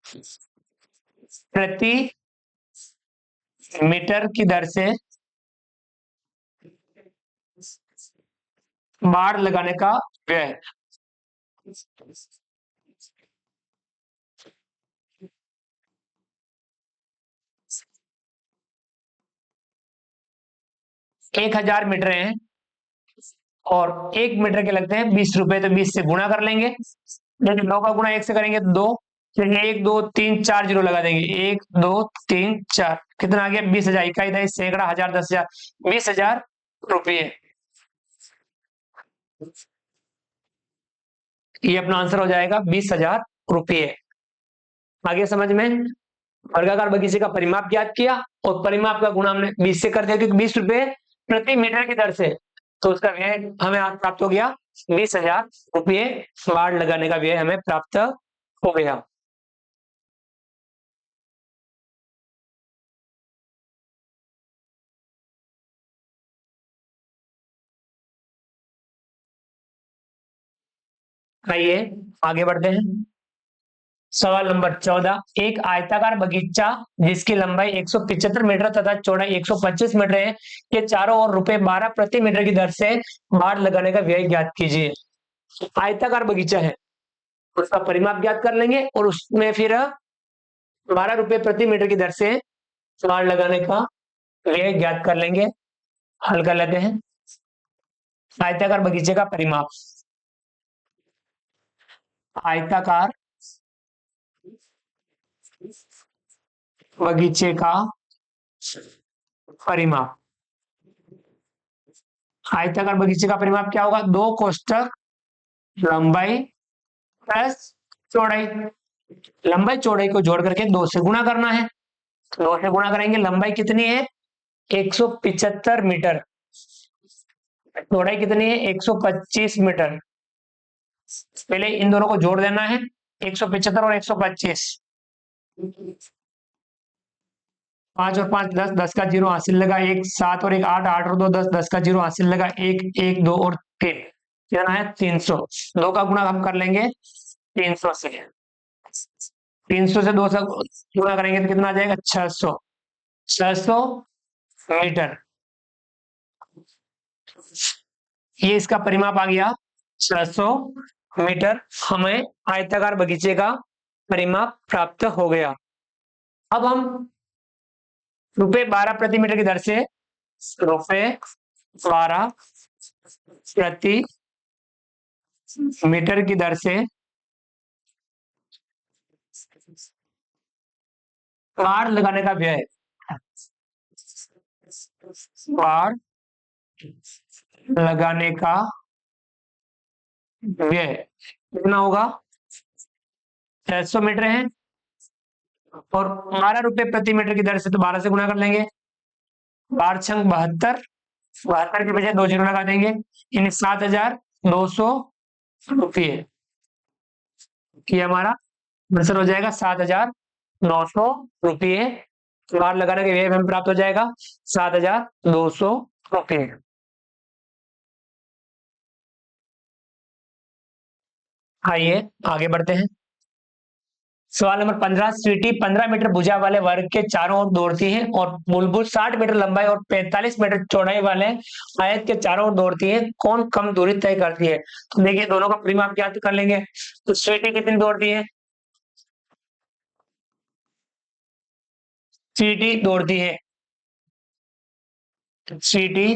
प्रति मीटर की दर से बाड़ लगाने का व्यय। 1000 मीटर हैं और 1 मीटर के लगते हैं 20 रुपए, तो 20 से गुणा कर लेंगे। लेकिन 9 का गुणा 1 से करेंगे तो 2, फिर 1 2 3 4 जीरो लगा देंगे, 1 2 3 4, कितना आ गया? 20,000। इकाई दही सैकड़ा हजार 10,000, 20,000 रुपये। ये अपना आंसर हो जाएगा 20,000 रुपये। आगे समझ में? वर्गाकार बगीचे का परिमाप ज्ञात किया और परिमाप का गुणा हमने 20 से कर दिया, क्योंकि 20 रुपए प्रति मीटर की दर से, तो उसका व्यय हमें आज प्राप्त हो गया 20,000 रुपये। बाड़ लगाने का व्यय हमें प्राप्त हो गया। आइए आगे बढ़ते हैं। सवाल नंबर 14, एक आयताकार बगीचा जिसकी लंबाई 175 मीटर तथा चौड़ाई 125 मीटर है के चारों ओर ₹12 प्रति मीटर की दर से बाड़ लगाने का व्यय ज्ञात कीजिए। आयताकार बगीचा है, उसका परिमाप ज्ञात कर लेंगे और उसमें फिर ₹12 प्रति मीटर की दर से बाड़ लगाने का व्यय ज्ञात कर लेंगे। हल कर लेते हैं। आयताकार बगीचे का परिमाप, आयताकार बगीचे का परिमाप, आयताकार बगीचे का परिमाप क्या होगा? 2 कोष्टक लंबाई प्लस चौड़ाई, लंबाई चौड़ाई को जोड़ करके 2 से गुणा करना है। 2 से गुणा करेंगे, लंबाई कितनी है? 175 मीटर, चौड़ाई कितनी है? 125 मीटर। पहले इन दोनों को जोड़ देना है, 175 और 125। 5 और 5 10, 10 का जीरो हासिल लगा 1, 7 और 1 8, 8 और 2 10, 10 का जीरो हासिल लगा 1, 1 2 और 3, कितना है? 300। 2 का गुणा हम कर लेंगे 300 से, 300 से 2 से गुणा करेंगे तो कितना आ जाएगा? 600, 600 मीटर। ये इसका परिमाप आ गया 600 मीटर। हमें आयताकार बगीचे का परिमाप प्राप्त हो गया। अब हम ₹12 प्रति मीटर की दर से, ₹12 प्रति मीटर की दर से बाड़ लगाने का व्यय, बाड़ लगाने का व्यय कितना होगा? 600 मीटर है और ₹12 प्रति मीटर की दर से, तो 12 से गुणा कर लेंगे। 12 छंग 72, 72 के बजाय 2 जीरो लगा देंगे, यानी 7,200 रुपये। ये हमारा आंसर हो जाएगा 7,900 रुपये। बाड़ लगाने के व्यय हमें प्राप्त हो जाएगा 7,200 रुपये। आइए आगे बढ़ते हैं। सवाल नंबर 15, स्वीटी 15 मीटर भुजा वाले वर्ग के चारों ओर दौड़ती है और बुलबुल 60 मीटर लंबाई और 45 मीटर चौड़ाई वाले आयत के चारों ओर दौड़ती है, कौन कम दूरी तय करती है? तो देखिए दोनों का परिमाप ज्ञात कर लेंगे। तो स्वीटी कितनी दौड़ती है? स्वीटी दौड़ती है, स्वीटी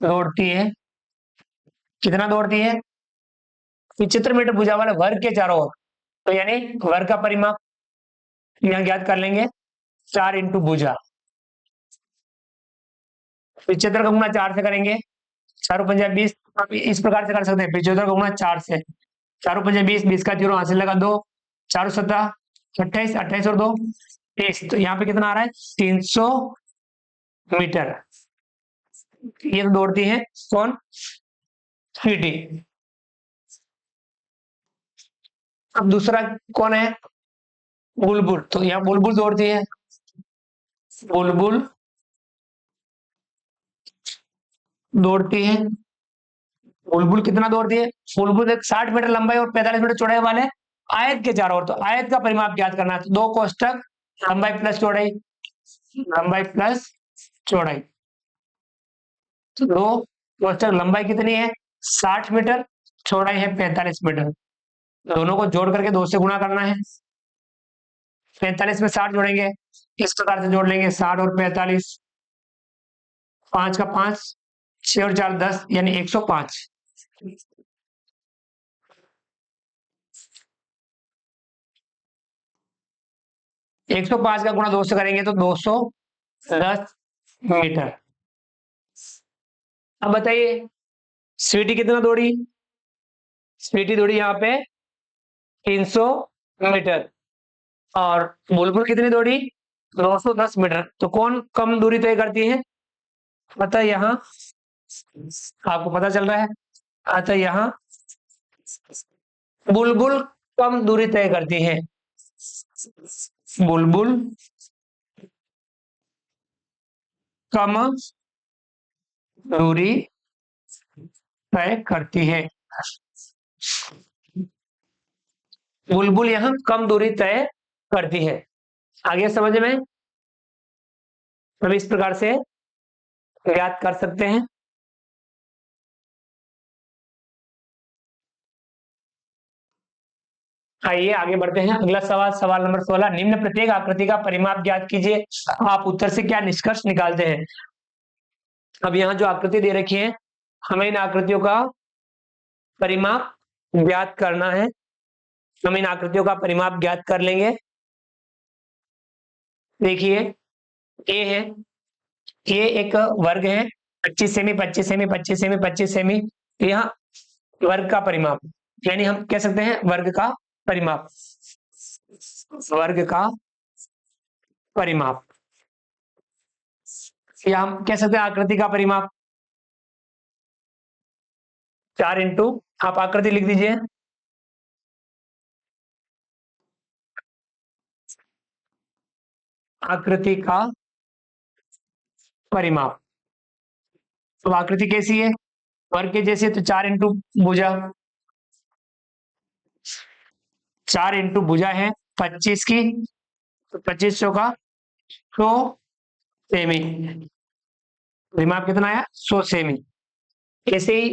दौड़ती है, कितना दौड़ती है? 75 मीटर भुजा वाले वर्ग के चारों ओर, तो यानी वर्ग का परिमाप यहाँ ज्ञात कर लेंगे, 4 इंटू भुजा। 75 का गुणा 4 से करेंगे, 4 पंजा 20, इस प्रकार से कर सकते हैं। 75 का गुणा 4 से, 4 पंजा 20, 20 का जीरो हासिल लगा 2, 4 सत्ता 28, 28 और 2 30, तो यहाँ पे कितना आ रहा है? 300 मीटर। ये तो दौड़ती है कौन, स्वीटी। अब दूसरा कौन है, बुलबुल। तो यहाँ बुलबुल दौड़ती है, बुलबुल दौड़ती है। बुलबुल कितना दौड़ती है, बुलबुल एक 60 मीटर लंबाई और 45 मीटर चौड़ाई वाले आयत के चारों ओर। तो आयत का परिमाप ज्ञात करना है, तो दो कोष्टक लंबाई प्लस चौड़ाई, लंबाई प्लस चौड़ाई। तो दो कोष्टक लंबाई कितनी है 60 मीटर, चौड़ाई है 45 मीटर। दोनों को जोड़ करके 2 से गुणा करना है। 45 में 60 जोड़ेंगे, इस प्रकार से जोड़ लेंगे 60 और 45, 5 का 5, 6 और 4 10, यानी 105। 105 का गुणा 2 से करेंगे तो 210 मीटर। अब बताइए स्वीटी कितना दौड़ी, स्वीटी दौड़ी यहाँ पे 300 मीटर, और बुलबुल कितनी दौड़ी 210 मीटर। तो कौन कम दूरी तय करती है, अतः यहाँ आपको पता चल रहा है, अतः यहाँ बुलबुल कम दूरी तय करती है, बुलबुल कम दूरी तय करती है, बुलबुल यहाँ कम दूरी तय करती है। आगे समझ में, हम इस प्रकार से ज्ञात कर सकते हैं। आइए आगे बढ़ते हैं, अगला सवाल, सवाल नंबर 16, निम्न प्रत्येक आकृति का परिमाप ज्ञात कीजिए। आप उत्तर से क्या निष्कर्ष निकालते हैं। अब यहाँ जो आकृति दे रखी है, हमें इन आकृतियों का परिमाप ज्ञात करना है। हम इन आकृतियों का परिमाप ज्ञात कर लेंगे। देखिए ए है, ये एक वर्ग है, 25 सेमी 25 सेमी 25 सेमी 25 सेमी। यहाँ वर्ग का परिमाप, यानी हम कह सकते हैं वर्ग का परिमाप, वर्ग का परिमाप, या हम कह सकते हैं आकृति का परिमाप। 4 इंटू, आप आकृति लिख दीजिए, आकृति का परिमाप। तो आकृति कैसी है, वर्ग के जैसे, तो 4 इंटू भुजा, 4 इंटू भुजा है 25 की, तो 25 का 100 सेमी, परिमाप कितना आया 100 सेमी। ऐसे ही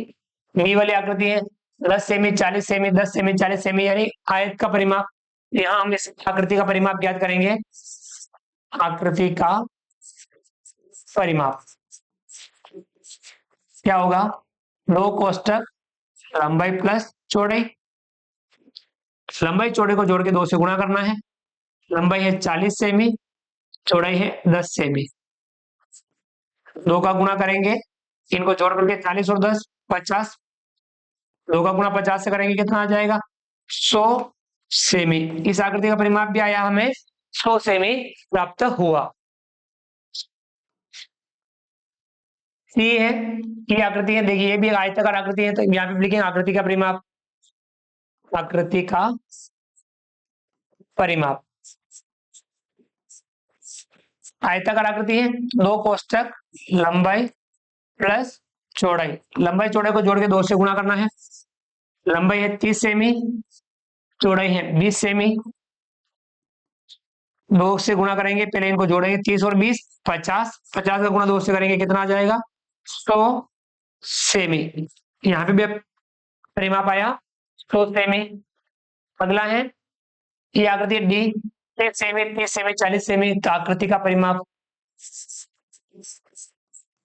बी वाली आकृति है, 10 सेमी 40 सेमी 10 सेमी 40 सेमी, यानी आयत का परिमाप। यहाँ हम इस आकृति का परिमाप ज्ञात करेंगे, आकृति का परिमाप क्या होगा, दो कोष्टक लंबाई प्लस चौड़ाई, लंबाई चौड़ाई को जोड़ के 2 से गुणा करना है। लंबाई है 40 सेमी, चौड़ाई है 10 सेमी, 2 का गुणा करेंगे, इनको जोड़ करके 40 और 10 50, 2 का गुणा 50 से करेंगे कितना आ जाएगा 100 सेमी। इस आकृति का परिमाप भी आया हमें 100 सेमी प्राप्त हुआ। सी है, ये आकृति है, देखिए ये भी आयताकार आकृति है, तो यहाँ पे लिखेंगे आकृति का परिमाप, आकृति का परिमाप। आयताकार आकृति है, दो कोष्टक लंबाई प्लस चौड़ाई, लंबाई चौड़ाई को जोड़ के 2 से गुणा करना है। लंबाई है 30 सेमी, चौड़ाई है 20 सेमी, 2 से गुणा करेंगे, पहले इनको जोड़ेंगे, 30 और 20 50, 50 का गुणा 2 से करेंगे कितना आ जाएगा 100 सेमी। यहाँ पे भी परिमाप आया 100 सेमी। अगला है ये आकृति डी, 30 सेमी 30 सेमी 40 सेमी, तो आकृति का परिमाप,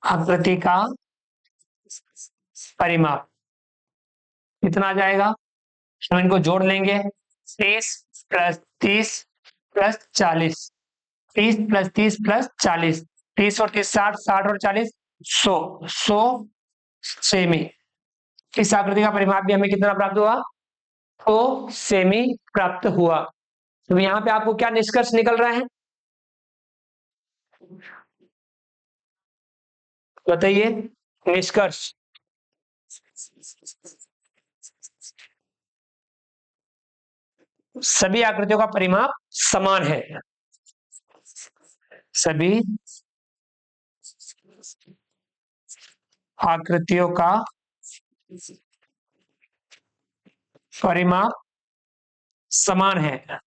आकृति का परिमाप कितना आ जाएगा, हम इनको जोड़ लेंगे, 30 प्लस 30 प्लस 40, 30 प्लस 30 प्लस 40, 30 और 30 60, 60 और 40 100 सेमी। इस आकृति का परिमाप भी हमें कितना प्राप्त हुआ 100 सेमी प्राप्त हुआ। तो यहाँ पे आपको क्या निष्कर्ष निकल रहा है, बताइए। निष्कर्ष, सभी आकृतियों का परिमाप समान है। सभी आकृतियों का परिमाप समान है।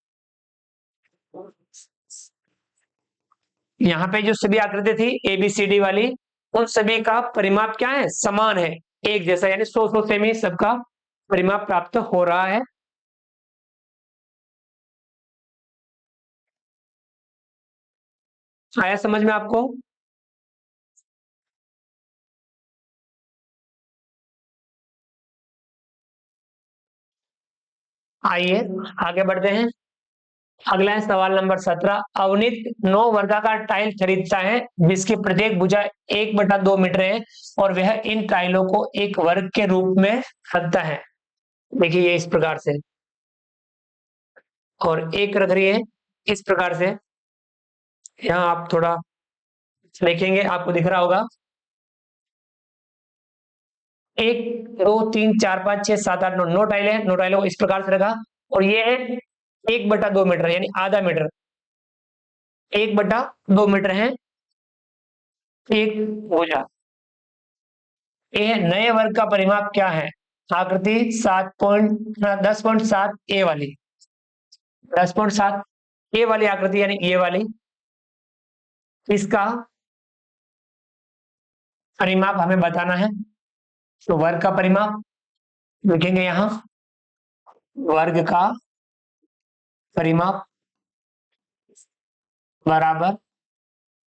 यहाँ पे जो सभी आकृति थी ABCD वाली, उन सभी का परिमाप क्या है? समान है, एक जैसा, यानी 100 सेमी सबका परिमाप प्राप्त हो रहा है। आया समझ में आपको? आइए आगे बढ़ते हैं। अगला है सवाल नंबर 17। अवनीत 9 वर्गाकार टाइल खरीदता है जिसकी प्रत्येक भुजा 1/2 मीटर है और वह इन टाइलों को एक वर्ग के रूप में रखता है। देखिए ये इस प्रकार से, और एक रख रही है इस प्रकार से। यहाँ आप थोड़ा देखेंगे, आपको दिख रहा होगा 1 2 3 4 5 6 7 8 9, 9 टाइलें हैं। 9 टाइलों को इस प्रकार से रखा, और ये है 1/2 मीटर यानी आधा मीटर। 1/2 मीटर है एक भुजा। ये नए वर्ग का परिमाप क्या है? आकृति 10.7 ए वाली, 10.7 ए वाली आकृति यानी ये वाली, इसका परिमाप हमें बताना है। तो वर्ग का परिमाप लिखेंगे यहां, वर्ग का परिमाप बराबर,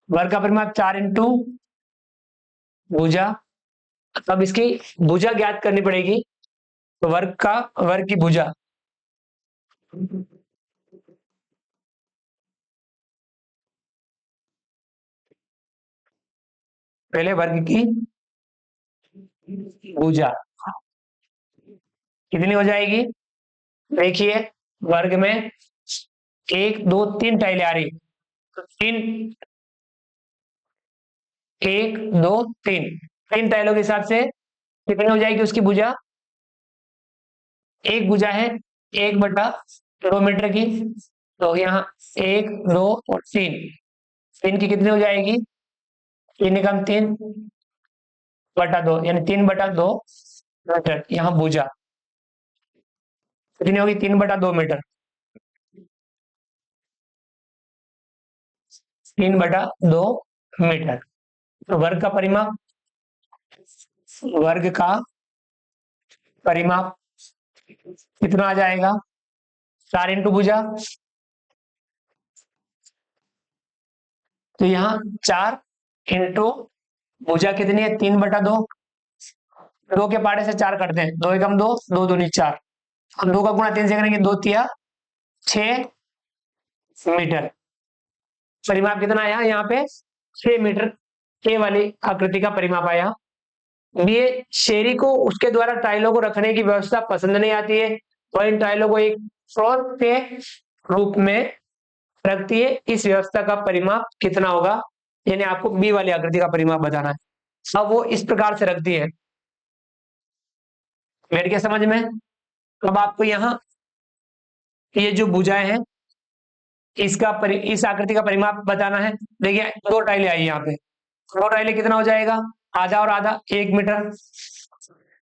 वर्ग का परिमाप 4 इंटू भुजा। अब इसकी भुजा ज्ञात करनी पड़ेगी, तो वर्ग की भुजा, पहले वर्ग की भुजा कितनी हो जाएगी? देखिए वर्ग में 1 2 3 टाइलें आ रही, तो 3 1 2 3, 3 टाइलों के हिसाब से कितनी हो जाएगी उसकी भुजा? एक भुजा है 1/2 मीटर की, तो यहाँ 1 2 और 3, 3 की कितनी हो जाएगी? 3 कम 3/2 यानी 3/2 मीटर। यहाँ भुजा कितनी होगी? 3/2 मीटर, 3/2 मीटर। तो वर्ग का परिमाप कितना आ जाएगा? 4 इंटू भुजा, तो यहाँ 4 इंटू भुजा कितनी है? 3/2। 2 के पाड़े से 4 करते हैं, 2 एकम 2, 2 दूनी 4। हम 2 का गुणा 3 से करेंगे, 2 तिया 6 मीटर। परिमाप कितना आया यहाँ पे? 6 मीटर ए वाली आकृति का परिमाप आया। ये शेरी को उसके द्वारा टाइलों को रखने की व्यवस्था पसंद नहीं आती है, और इन टाइलों को एक फ्लोर के रूप में रखती है। इस व्यवस्था का परिमाप कितना होगा? यानी आपको बी वाली आकृति का परिमाप बताना है। अब वो इस प्रकार से रखती है, मेरे क्या समझ में? अब आपको यहाँ ये जो भुजाएं हैं इस आकृति का परिमाप बताना है। देखिए 2 टाइलें आई यहाँ पे, 2 टाइलें कितना हो जाएगा? आधा और आधा 1 मीटर।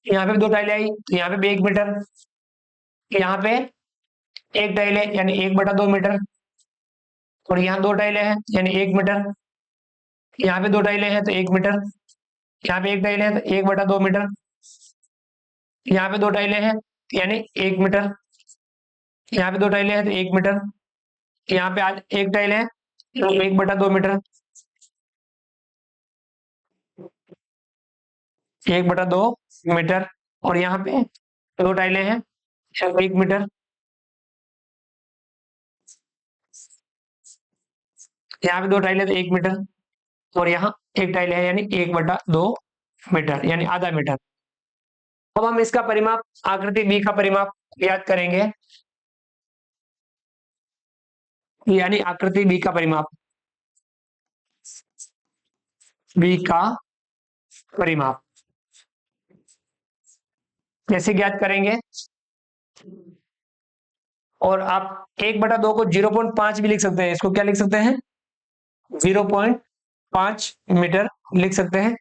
यहाँ पे 2 टाइलें आई तो यहाँ पे भी 1 मीटर। यहाँ पे एक टाइल है यानी 1/2 मीटर, और यहाँ 2 टाइलें हैं यानी 1 मीटर। यहाँ पे 2 टाइलें हैं तो 1 मीटर। यहाँ पे एक टाइल है तो 1/2 मीटर। यहाँ पे 2 टाइलें हैं यानी 1 मीटर। यहाँ पे 2 टाइलें हैं तो 1 मीटर। यहाँ पे आज एक टाइल है तो 1/2 मीटर, 1/2 मीटर। और यहाँ पे 2 टाइलें हैं 1 मीटर। यहाँ पे 2 टाइलें तो 1 मीटर, और यहाँ एक टाइल है यानी 1/2 मीटर यानी आधा मीटर। अब हम इसका परिमाप, आकृति बी का परिमाप याद करेंगे, यानी आकृति बी का परिमाप, बी का परिमाप कैसे ज्ञात करेंगे? और आप 1/2 को 0.5 भी लिख सकते हैं, इसको क्या लिख सकते हैं? 0.5 मीटर लिख सकते हैं,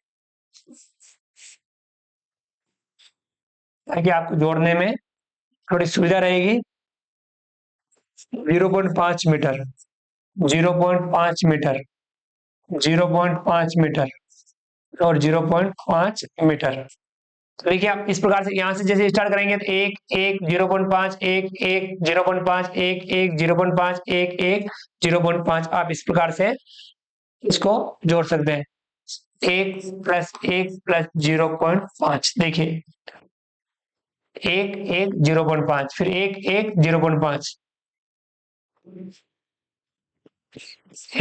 ताकि आपको जोड़ने में थोड़ी सुविधा रहेगी। 0.5 मीटर, 0.5 मीटर, 0.5 मीटर और 0.5 मीटर। तो देखिए आप इस प्रकार से यहां से जैसे स्टार्ट करेंगे तो 1 1 0.5 1 1 0.5 1 1 0.5 1 1 0.5, आप इस प्रकार से इसको जोड़ सकते हैं। 1 + 1 + 0.5, देखिए 1 1 0.5, फिर 1 1 0.5,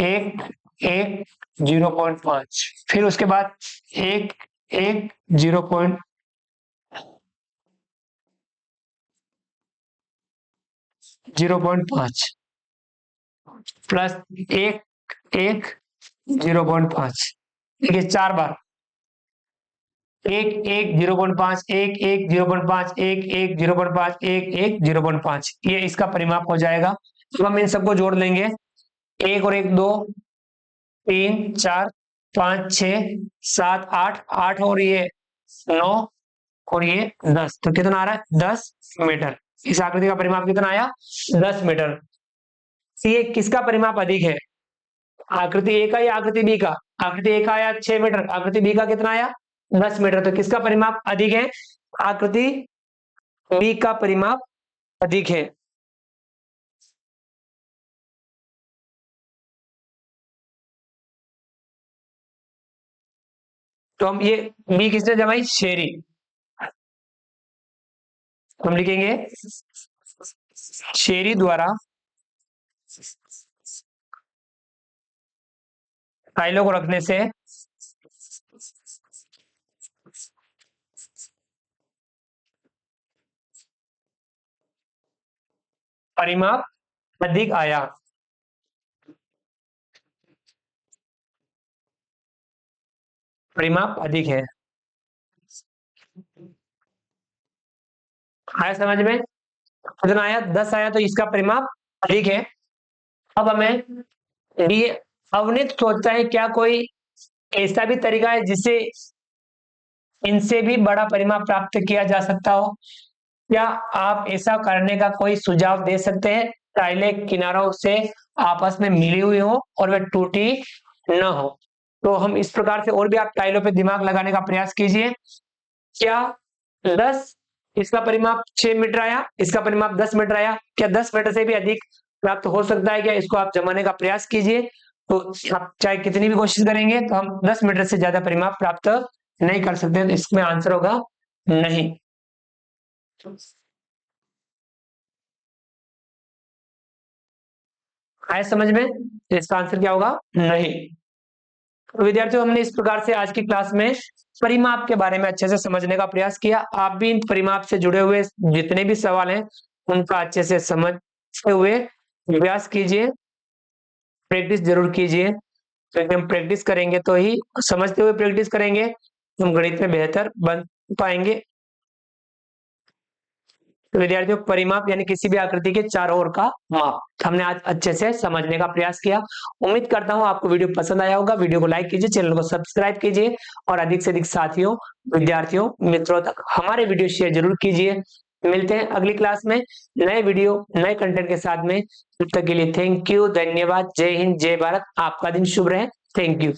1 1 0.5, फिर उसके बाद 1 1 0.5 प्लस 1 1 0.5, देखिए 4 बार 1 1 0.5 1 1 0.5 1 1 0.5 1 1 0.5, ये इसका परिमाप हो जाएगा। तो हम इन सबको जोड़ लेंगे, 1 और 1 2 3 4 5 6 7 8 8 और ये 9 और ये 10, तो कितना आ रहा है? 10 मीटर। इस आकृति का परिमाप कितना आया? 10 मीटर। ये किसका परिमाप अधिक है? आकृति ए का या आकृति बी का? आकृति ए का आया 6 मीटर, आकृति बी का कितना आया? 10 मीटर। तो किसका परिमाप अधिक है? आकृति बी का परिमाप अधिक है। तो हम ये बी किसने जमाई? शेरी। हम लिखेंगे शेरी द्वारा टाइलों को रखने से परिमाप अधिक आया। परिमाप अधिक है। आया समझ में? कितना आया? 10 आया, तो इसका परिमाप अधिक है। अब हमें ये अवनीत सोचता है क्या कोई ऐसा भी तरीका है जिससे इनसे भी बड़ा परिमाप प्राप्त किया जा सकता हो? क्या आप ऐसा करने का कोई सुझाव दे सकते हैं? टाइलें किनारों से आपस में मिली हुई हो और वे टूटी न हो। तो हम इस प्रकार से, और भी आप टाइलों पे दिमाग लगाने का प्रयास कीजिए। क्या 10, इसका परिमाप 6 मीटर आया, इसका परिमाप 10 मीटर आया, क्या 10 मीटर से भी अधिक प्राप्त हो सकता है क्या? इसको आप जमाने का प्रयास कीजिए। तो आप चाहे कितनी भी कोशिश करेंगे तो हम 10 मीटर से ज्यादा परिमाप प्राप्त नहीं कर सकते। तो इसमें आंसर होगा नहीं। आया समझ में? तो इसका आंसर क्या होगा? नहीं। तो विद्यार्थियों, हमने इस प्रकार से आज की क्लास में परिमाप के बारे में अच्छे से समझने का प्रयास किया। आप भी इन परिमाप से जुड़े हुए जितने भी सवाल हैं उनका अच्छे से समझते हुए प्रयास कीजिए, प्रैक्टिस जरूर कीजिए। क्योंकि हम प्रैक्टिस करेंगे तो ही, समझते हुए प्रैक्टिस करेंगे तो हम गणित में बेहतर बन पाएंगे। तो विद्यार्थियों, परिमाप यानी किसी भी आकृति के चारों ओर का माप हमने आज अच्छे से समझने का प्रयास किया। उम्मीद करता हूं आपको वीडियो पसंद आया होगा। वीडियो को लाइक कीजिए, चैनल को सब्सक्राइब कीजिए और अधिक से अधिक साथियों, विद्यार्थियों, मित्रों तक हमारे वीडियो शेयर जरूर कीजिए। मिलते हैं अगली क्लास में नए वीडियो, नए कंटेंट के साथ में। तब तक के लिए थैंक यू, धन्यवाद, जय हिंद, जय भारत। आपका दिन शुभ रहे। Thank you.